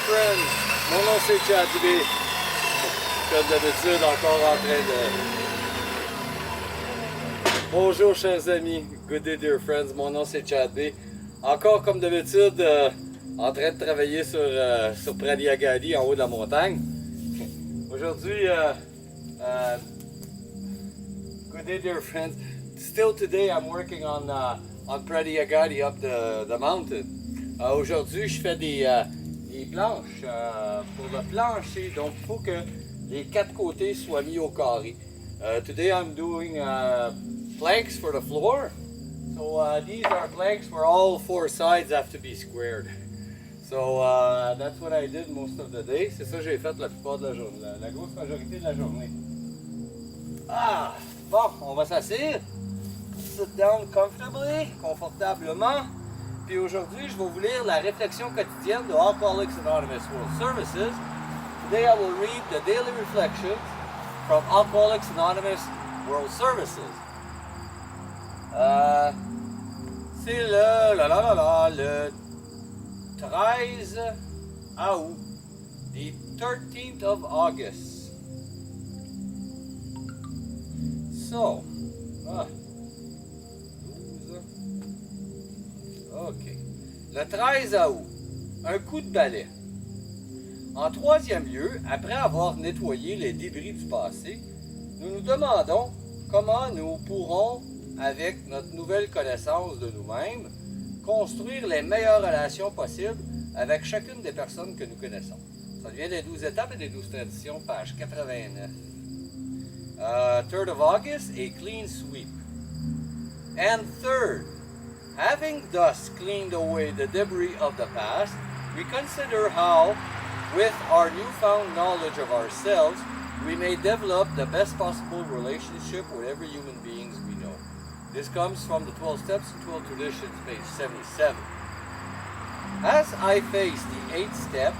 friends, mon nom c'est Chad B. Comme d'habitude, encore en train de... Bonjour chers amis, good day dear friends, mon nom c'est Chad B. Encore comme d'habitude, en train de travailler sur Pradiagadi en haut de la montagne. Aujourd'hui, good day dear friends, still today I'm working on Pradiagadi up the mountain. Aujourd'hui, je fais des planches pour le plancher, donc il faut que les quatre côtés soient mis au carré. Today I'm doing planks for the floor. So these are planks where all four sides have to be squared. So that's what I did most of the day. C'est ça que j'ai fait la plupart de la journée, la grosse majorité de la journée. Ah, bon, on va s'asseoir. Sit down comfortably, confortablement. Puis aujourd'hui, je vais vous lire la réflexion quotidienne de Alcooliques Anonymes World Services. Today I will read the daily reflections from Alcooliques Anonymous World Services. C'est le 13 août, the 13th of August. So, 12. OK. Le 13 août, un coup de balai. En troisième lieu, après avoir nettoyé les débris du passé, nous nous demandons comment nous pourrons, avec notre nouvelle connaissance de nous-mêmes, construire les meilleures relations possibles avec chacune des personnes que nous connaissons. Ça vient des 12 étapes et des 12 traditions, page 89. 3rd of August, a clean sweep. And third, having thus cleaned away the debris of the past, we consider how, with our newfound knowledge of ourselves, we may develop the best possible relationship with every human being we know. This comes from the 12 Steps and 12 Traditions, page 77. As I face the 8th step,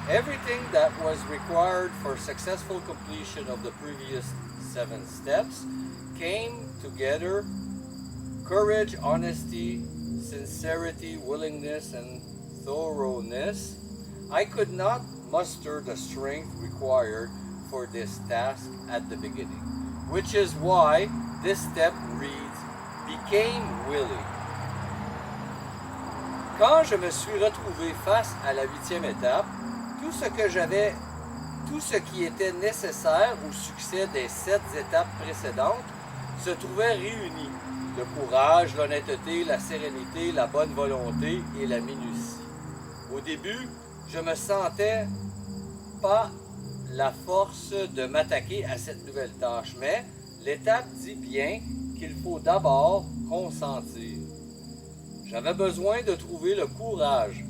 everything that was required for successful completion of the previous 7 steps came together. Courage, honesty, sincerity, willingness, and thoroughness. I could not muster the strength required for this task at the beginning, which is why this step reads, became willing. Quand je me suis retrouvé face à la 8e étape, tout ce qui était nécessaire au succès des 7 étapes précédentes se trouvait réuni. Le courage, l'honnêteté, la sérénité, la bonne volonté et la minutie. Au début, je me sentais pas la force de m'attaquer à cette nouvelle tâche, mais l'étape dit bien qu'il faut d'abord consentir. J'avais besoin de trouver le courage,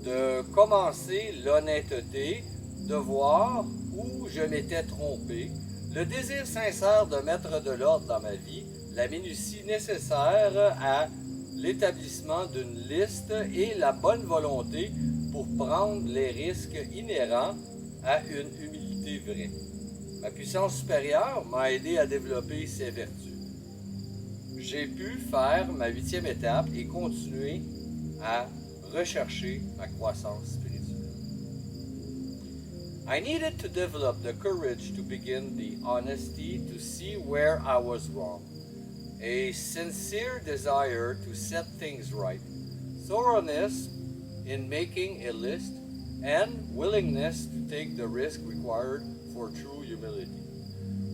de commencer l'honnêteté, de voir où je m'étais trompé, le désir sincère de mettre de l'ordre dans ma vie, la minutie nécessaire à l'établissement d'une liste et la bonne volonté pour prendre les risques inhérents à une humilité vraie. Ma puissance supérieure m'a aidé à développer ces vertus. J'ai pu faire ma 8e étape et continuer à rechercher ma croissance spirituelle. I needed to develop the courage to begin the honesty to see where I was wrong. A sincere desire to set things right, thoroughness in making a list, and willingness to take the risk required for true humility.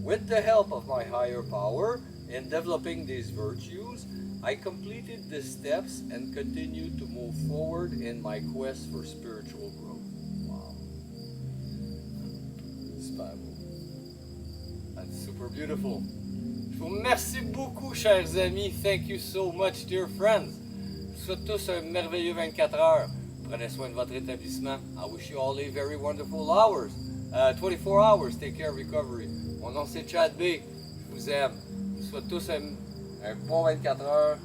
With the help of my higher power in developing these virtues, I completed the steps and continued to move forward in my quest for spiritual growth. Wow. Super beau. That's super beautiful. Je vous remercie beaucoup, chers amis. Thank you so much, dear friends. Je vous souhaite tous un merveilleux 24 heures. Prenez soin de votre établissement. I wish you all a very wonderful hours. 24 hours. Take care of recovery. Mon nom c'est Chad B. Je vous aime. Je vous souhaite tous un bon 24 heures.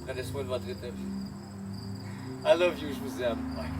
Prenez soin de votre établissement. I love you. Je vous aime. Bye.